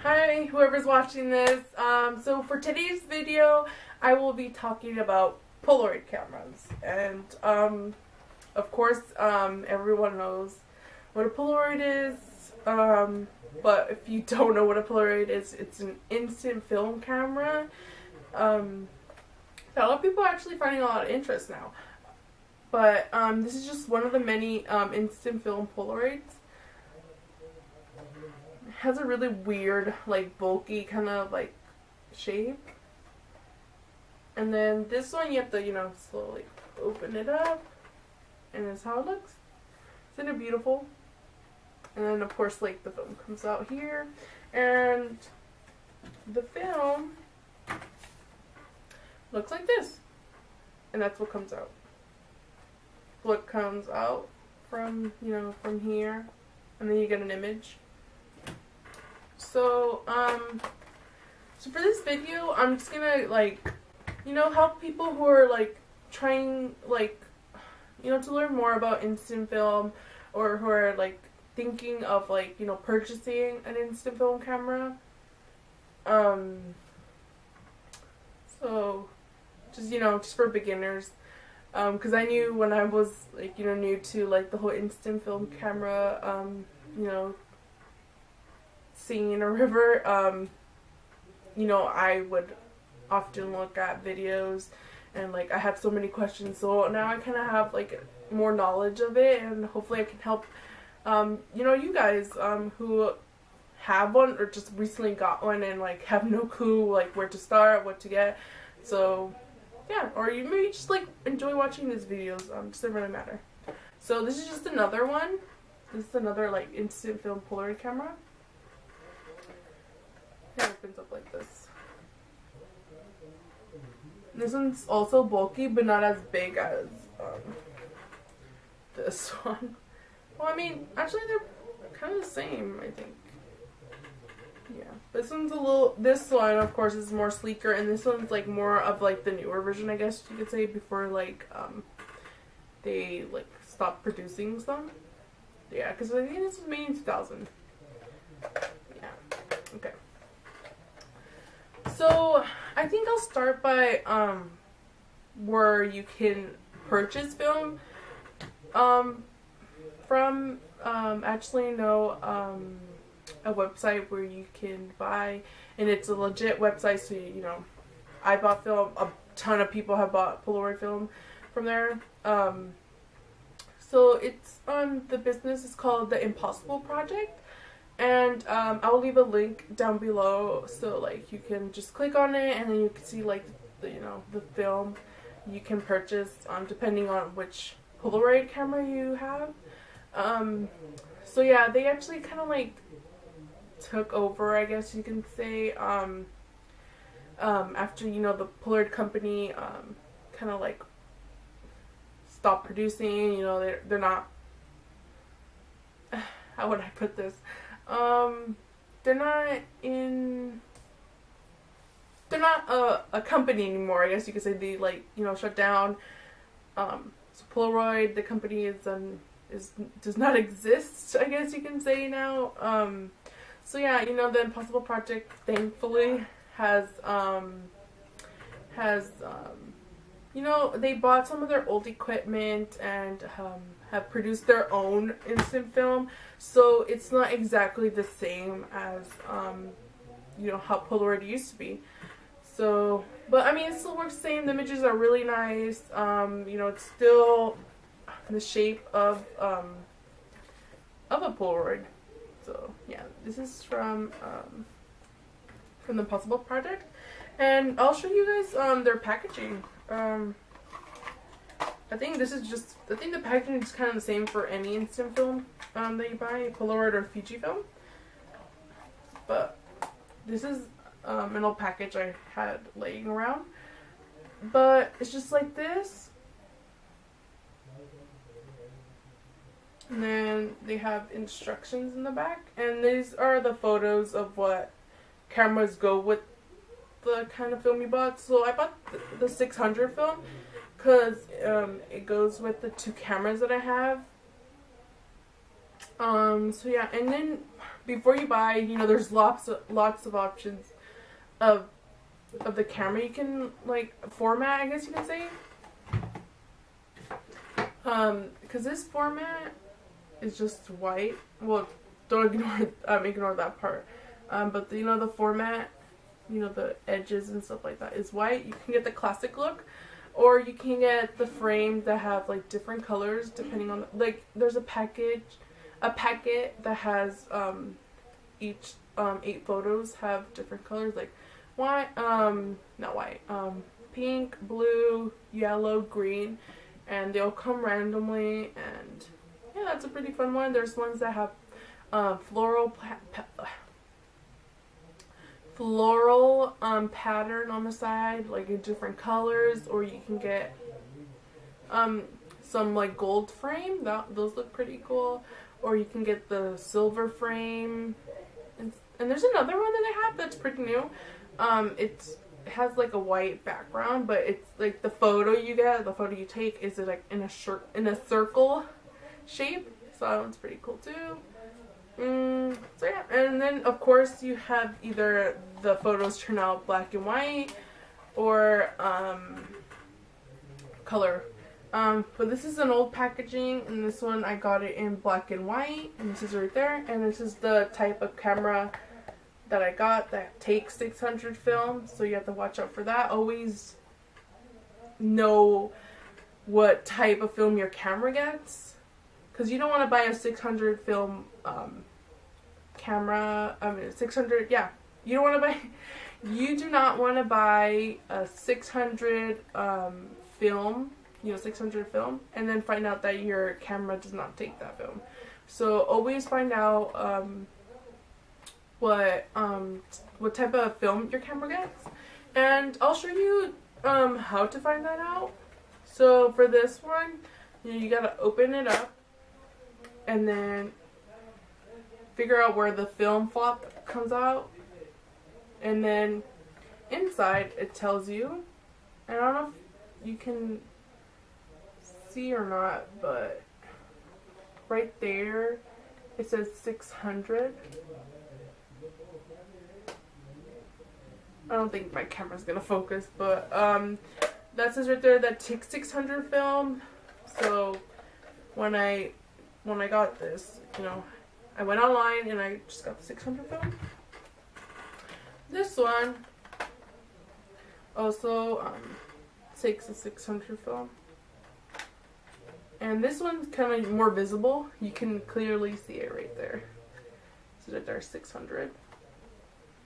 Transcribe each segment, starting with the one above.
Hi, whoever's watching this. So for today's video, I will be talking about Polaroid cameras. And, of course, everyone knows what a Polaroid is. But if you don't know what a Polaroid is, it's an instant film camera. A lot of people are actually finding a lot of interest now. But, this is just one of the many, instant film Polaroids. Has a really weird, like, bulky kind of, like, shape. And then this one you have to, slowly open it up. And that's how it looks. Isn't it beautiful? And then, of course, like, the film comes out here. And the film looks like this. And that's what comes out. What comes out from, from here. And then you get an image. So, so for this video, I'm just gonna, help people who are, trying, to learn more about instant film, or who are, thinking of, purchasing an instant film camera. So, just for beginners, because I knew when I was, new to, the whole instant film camera, seeing in a river, I would often look at videos and I had so many questions, so now I kind of have more knowledge of it, and hopefully I can help you guys who have one or just recently got one and have no clue where to start, what to get. So yeah, or you maybe just enjoy watching these videos, doesn't really matter. So this is just another one. This is another instant film Polaroid camera. It opens up like this. This one's also bulky, but not as big as this one. Well, I mean, actually they're kind of the same, I think. Yeah, this one's this one, of course, is more sleeker, and this one's more of the newer version, I guess you could say, before they stopped producing some. Yeah, because I think this was made in 2000. Yeah, okay. So, I think I'll start by, where you can purchase film, from, actually know, a website where you can buy, and it's a legit website, so, I bought film, a ton of people have bought Polaroid film from there, so it's, the business is called The Impossible Project. And I will leave a link down below, so you can just click on it, and then you can see the film you can purchase depending on which Polaroid camera you have. So yeah, they actually kind of took over, I guess you can say, after the Polaroid company kind of stopped producing. They're not, how would I put this? They're not a company anymore, I guess you could say. They shut down. So Polaroid, the company does not exist, I guess you can say now. So yeah, the Impossible Project thankfully has they bought some of their old equipment and have produced their own instant film, so it's not exactly the same as how Polaroid used to be. So, but I mean, it still works the same. The images are really nice. It's still the shape of a Polaroid. So yeah, this is from the Impossible Project, and I'll show you guys their packaging. I think the packaging is kind of the same for any instant film that you buy, Polaroid or Fujifilm. But this is an old package I had laying around. But it's just like this. And then they have instructions in the back. And these are the photos of what cameras go with the kind of film you bought. So I bought the 600 film because it goes with the two cameras that I have. So yeah, and then before you buy, you know, there's lots of options of the camera you can like format, I guess you can say. Because this format is just white. Well, don't ignore that part. But you know, the format, you know, the edges and stuff like that is white. You can get the classic look, or you can get the frame that have like different colors depending on like there's a packet that has each 8 photos have different colors, like white, not white, pink, blue, yellow, green, and they'll come randomly. And yeah, that's a pretty fun one. There's ones that have floral pattern on the side, like in different colors, or you can get some like gold frame. Those look pretty cool. Or you can get the silver frame, and there's another one that I have that's pretty new. It has like a white background, but it's like the photo you take is like in a circle shape. So that one's pretty cool too. So yeah, and then of course you have either the photos turn out black and white or color. But this is an old packaging, and this one I got it in black and white, and this is right there. And this is the type of camera that I got that takes 600 film, so you have to watch out for that. Always know what type of film your camera gets, because you don't want to buy a 600 film camera. I mean 600, yeah. You do not want to buy a 600 film. You know, 600 film, and then find out that your camera does not take that film. So always find out what type of film your camera gets, and I'll show you how to find that out. So for this one, you gotta open it up and then figure out where the film flop comes out, and then inside it tells you, and I don't know if you can see or not, but right there it says 600. I don't think my camera's gonna focus, but that says right there that takes 600 film. So when I got this, you know, I went online and I just got the 600 film. This one also takes a 600 film. And this one's kind of more visible. You can clearly see it right there. So that there's 600.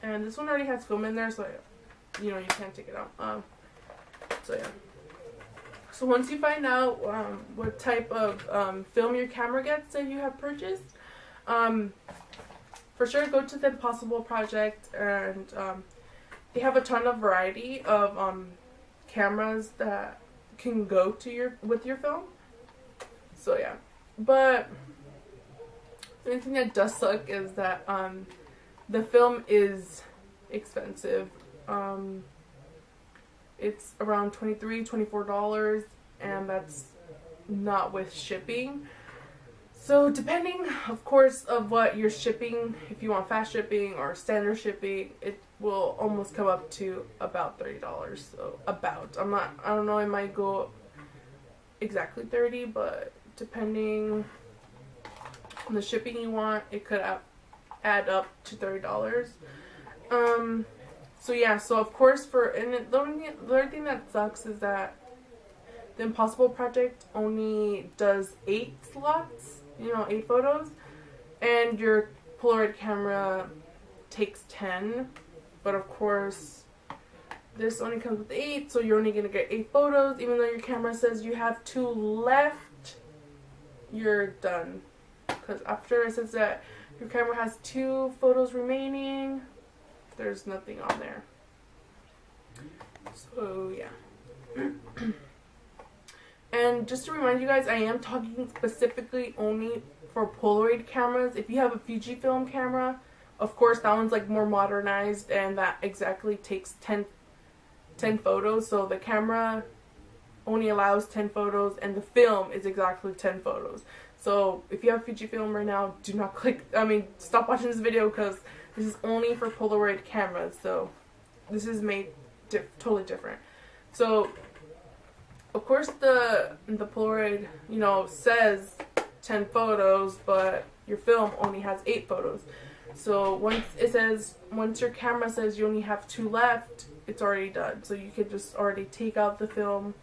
And this one already has film in there, so you know you can't take it out. So yeah. So once you find out what type of film your camera gets that you have purchased, for sure go to the Impossible Project, and they have a ton of variety of cameras that can go to with your film. So yeah, but the only thing that does suck is that the film is expensive. It's around $23-24, and that's not with shipping. So depending, of course, of what you're shipping, if you want fast shipping or standard shipping, it will almost come up to about $30. So about, I don't know, it might go exactly 30, but depending on the shipping you want, it could add up to $30. So yeah, so of course the other thing that sucks is that the Impossible Project only does 8 slots, you know, 8 photos, and your Polaroid camera takes 10, but of course this only comes with 8, so you're only going to get 8 photos, even though your camera says you have 2 left. You're done, because after it says that your camera has 2 photos remaining, there's nothing on there. So yeah. And just to remind you guys, I am talking specifically only for Polaroid cameras. If you have a Fujifilm camera, of course that one's like more modernized, and that exactly takes 10 photos. So the camera only allows 10 photos, and the film is exactly 10 photos. So if you have Fujifilm right now, do not stop watching this video, because this is only for Polaroid cameras. So this is made totally different. So of course the Polaroid, you know, says 10 photos, but your film only has 8 photos. So once your camera says you only have 2 left, it's already done. So you could just already take out the film,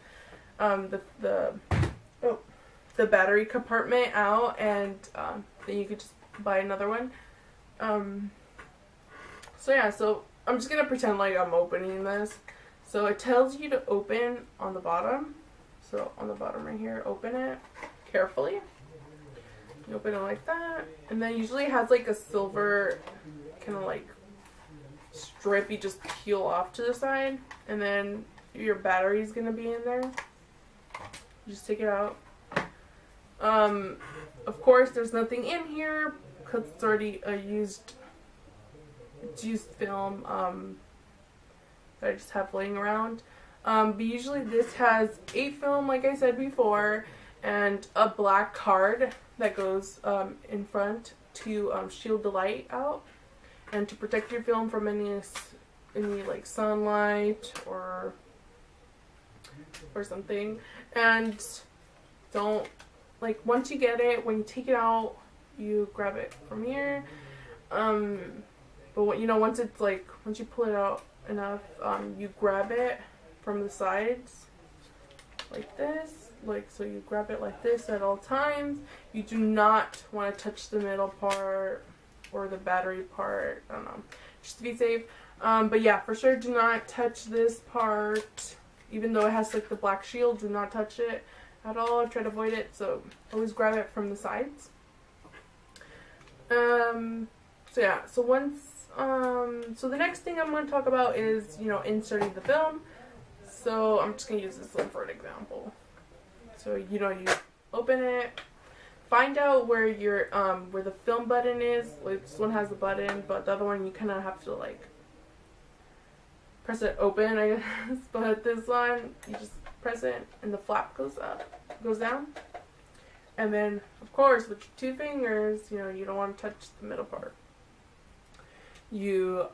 the battery compartment out, and then you could just buy another one. So yeah, so I'm just gonna pretend like I'm opening this. So it tells you to open on the bottom. So on the bottom right here, open it carefully. You open it like that, and then usually it has like a silver kind of like strip you just peel off to the side, and then your battery is gonna be in there. You just take it out. Of course, there's nothing in here because it's already a used film that I just have laying around. But usually this has 8 film, like I said before, and a black card that goes in front to shield the light out and to protect your film from any like sunlight or something. And don't, like, once you get it, when you take it out, you grab it from here. But what, you know, once you pull it out enough, you grab it from the sides like this. Like, so you grab it like this at all times. You do not want to touch the middle part or the battery part. I don't know, just to be safe. But yeah, for sure, do not touch this part. Even though it has like the black shield, do not touch it at all. Try to avoid it. So always grab it from the sides. So yeah, so so the next thing I'm going to talk about is, you know, inserting the film. So I'm just going to use this one for an example. So, you know, you open it, find out where your where the film button is. Like, this one has a button, but the other one you kind of have to like press it open, I guess. But this one, you just press it and the flap goes down. And then, of course, with your 2 fingers, you know, you don't want to touch the middle part. You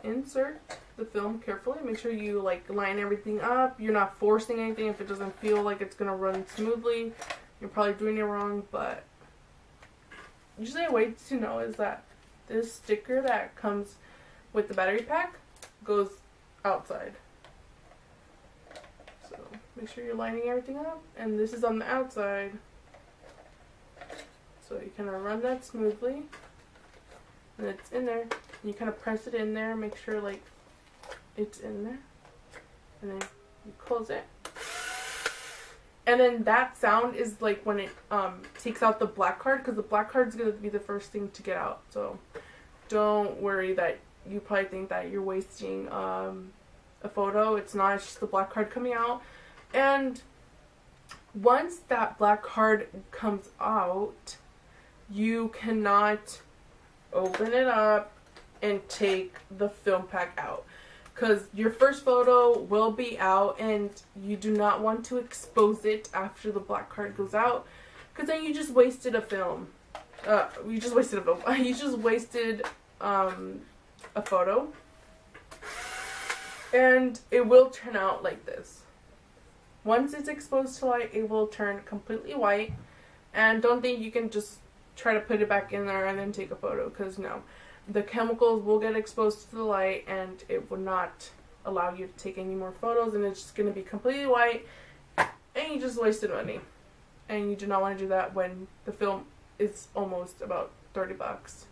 insert the film carefully. Make sure you like line everything up. You're not forcing anything. If it doesn't feel like it's gonna run smoothly, you're probably doing it wrong. But usually a way to know is that this sticker that comes with the battery pack goes outside. So make sure you're lining everything up, and this is on the outside. So you kind of run that smoothly. And it's in there. And you kind of press it in there, make sure like it's in there, and then you close it. And then that sound is like when it takes out the black card, because the black card is going to be the first thing to get out. So don't worry that you probably think that you're wasting a photo. It's not. It's just the black card coming out. And once that black card comes out, you cannot open it up and take the film pack out, because your first photo will be out and you do not want to expose it after the black card goes out, because then you just wasted a film. You just wasted a photo, and it will turn out like this. Once it's exposed to light, it will turn completely white. And don't think you can just try to put it back in there and then take a photo, because no, the chemicals will get exposed to the light and it will not allow you to take any more photos, and it's just going to be completely white and you just wasted money. And you do not want to do that when the film is almost about 30 bucks.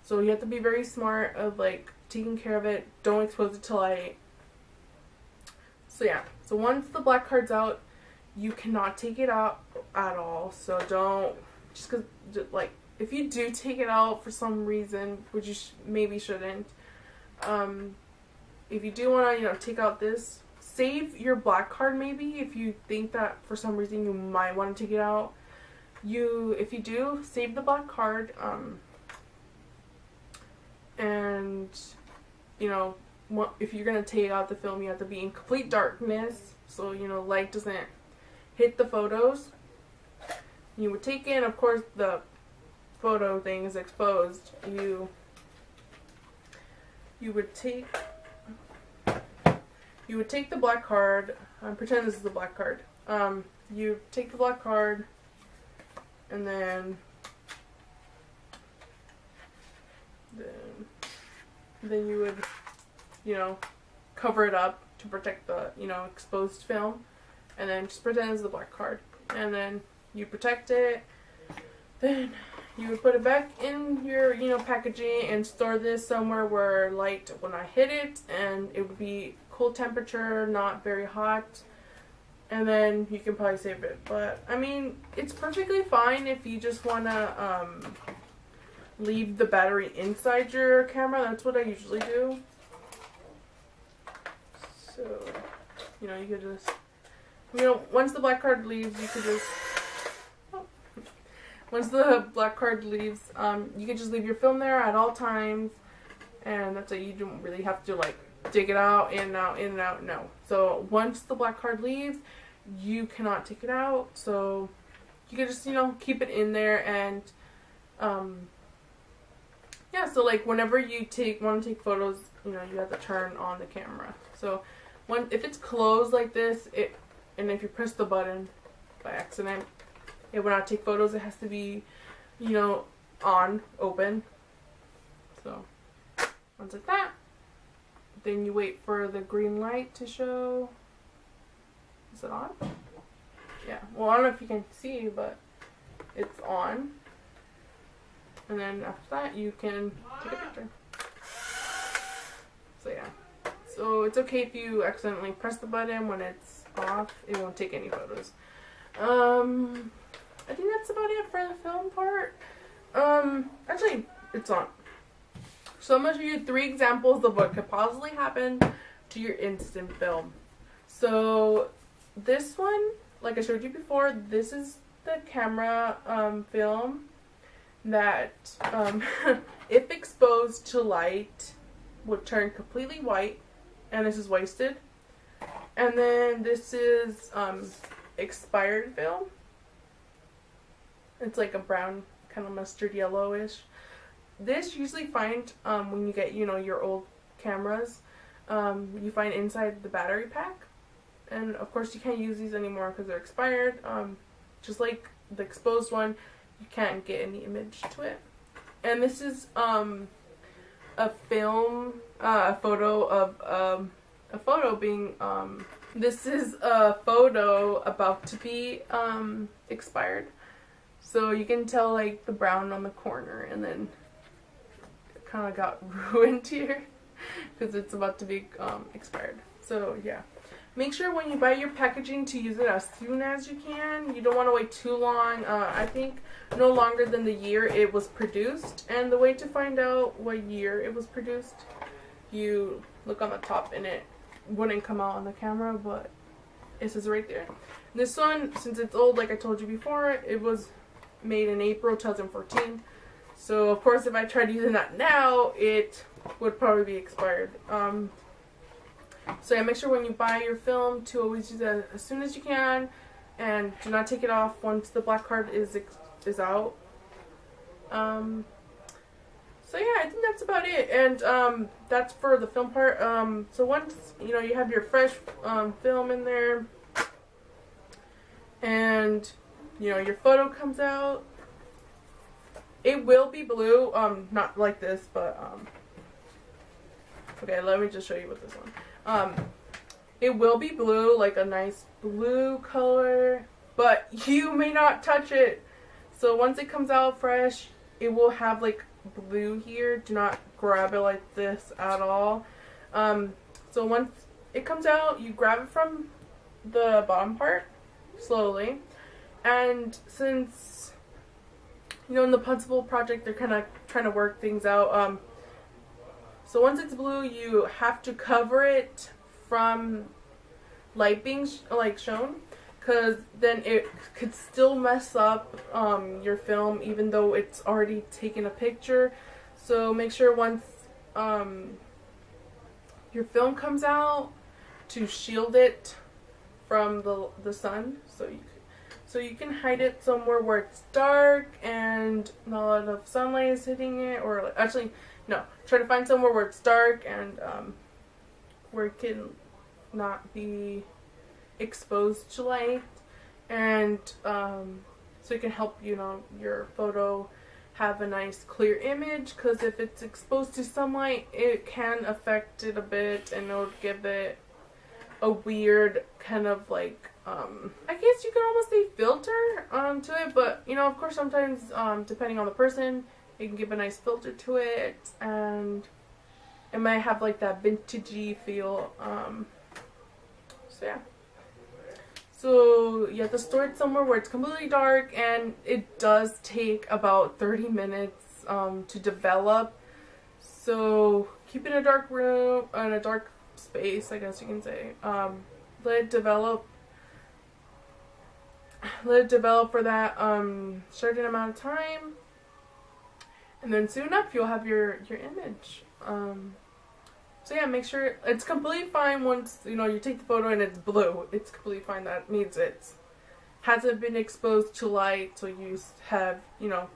So you have to be very smart of like taking care of it. Don't expose it to light. So yeah, so once the black card's out, you cannot take it out at all. So don't, just because, like, if you do take it out for some reason, which you maybe shouldn't, if you do want to, you know, take out this, save your black card maybe if you think that for some reason you might want to take it out. If you do, save the black card, and, you know, if you're going to take out the film, you have to be in complete darkness, so, you know, light doesn't hit the photos. you would take in, of course, the photo thing is exposed. You would take the black card. Pretend this is the black card. You take the black card, and then you would, you know, cover it up to protect the, you know, exposed film, and then just pretend it's the black card, and then you protect it. Then you would put it back in your, you know, packaging and store this somewhere where light will not hit it, and it would be cool temperature, not very hot, and then you can probably save it. But I mean, it's perfectly fine if you just want to leave the battery inside your camera. That's what I usually do. So, you know, you could just, you know, once the black card leaves, you could just, once the black card leaves, you can just leave your film there at all times, and that's it. You don't really have to, like, dig it out, in and out, in and out, no. So once the black card leaves, you cannot take it out, so you can just, you know, keep it in there. And yeah, so like whenever you want to take photos, you know, you have to turn on the camera. So if it's closed like this, and if you press the button by accident, it will not take photos. It has to be, you know, open. So once like that, then you wait for the green light to show. Is it on? Yeah. Well, I don't know if you can see, but it's on. And then after that, you can take a picture. So yeah. So it's okay if you accidentally press the button when it's off. It won't take any photos. I think that's about it for the film part. Actually, it's on. So I'm going to show you 3 examples of what could possibly happen to your instant film. So this one, like I showed you before, this is the camera film that, if exposed to light, would turn completely white, and this is wasted. And then this is expired film. It's like a brown, kind of mustard yellowish. This you usually find when you get, you know, your old cameras, you find inside the battery pack. And of course you can't use these anymore because they're expired. Just like the exposed one, you can't get any image to it. And this is a film, a photo of a photo being this is a photo about to be expired. So you can tell like the brown on the corner, and then it kind of got ruined here because it's about to be expired. So yeah, make sure when you buy your packaging to use it as soon as you can. You don't want to wait too long. I think no longer than the year it was produced. And the way to find out what year it was produced, you look on the top, and it wouldn't come out on the camera, but it says right there. This one, since it's old, like I told you before, it was made in April 2014. So of course if I tried using that now, it would probably be expired. So yeah, make sure when you buy your film to always use it as soon as you can, and do not take it off once the black card is out. So yeah, I think that's about it, and that's for the film part. So once you know you have your fresh film in there, and you know your photo comes out, it will be blue. Not like this, but okay, let me just show you with this one. It will be blue, like a nice blue color, but you may not touch it. So once it comes out fresh, it will have like blue here. Do not grab it like this at all. So once it comes out, you grab it from the bottom part slowly. And since, you know, in the Principal project, they're kind of trying to work things out. So once it's blue, you have to cover it from light being shown, because then it could still mess up your film even though it's already taken a picture. So make sure once your film comes out to shield it from the sun. So So you can hide it somewhere where it's dark and not a lot of sunlight is hitting it, or actually, no, try to find somewhere where it's dark and where it can not be exposed to light, and so it can help, you know, your photo have a nice clear image, because if it's exposed to sunlight it can affect it a bit and it'll give it a weird kind of like I guess you could almost say filter to it, but you know, of course sometimes depending on the person it can give a nice filter to it and it might have like that vintagey feel. So yeah. So you have to store it somewhere where it's completely dark, and it does take about 30 minutes to develop. So keep it in a dark room, in a dark space, I guess you can say. Let it develop. Let it develop for that certain amount of time, and then soon enough you'll have your image. So yeah, make sure it's completely fine once, you know, you take the photo and it's blue. It's completely fine. That means it hasn't been exposed to light, so you have, you know,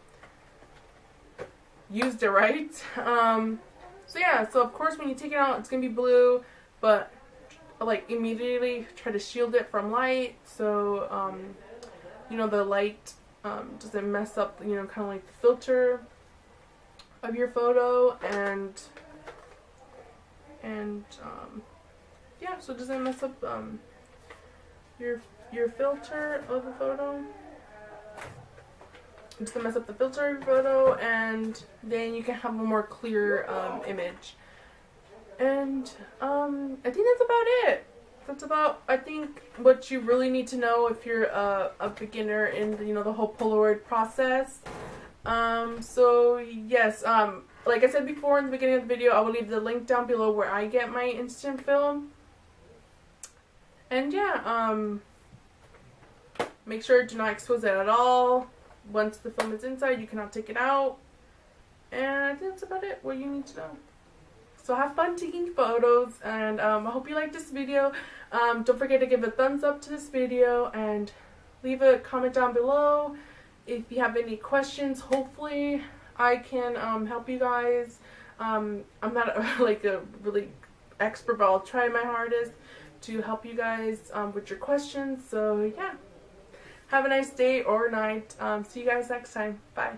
used it right. So yeah, so of course when you take it out, it's gonna be blue, but like immediately try to shield it from light, so you know, the light doesn't mess up, you know, kind of like the filter of your photo, and yeah, so it doesn't mess up your filter of the photo. Just to mess up the filter of your photo, and then you can have a more clear image. And I think that's about it. That's about, I think, what you really need to know if you're a beginner in the, you know, the whole Polaroid process. So yes, like I said before in the beginning of the video, I will leave the link down below where I get my instant film. And yeah, make sure to not expose it at all. Once the film is inside, you cannot take it out. And I think that's about it, what you need to know. So have fun taking photos, and I hope you liked this video. Don't forget to give a thumbs up to this video and leave a comment down below if you have any questions. Hopefully I can help you guys. I'm not like a really expert, but I'll try my hardest to help you guys with your questions. So yeah, have a nice day or night. See you guys next time. Bye.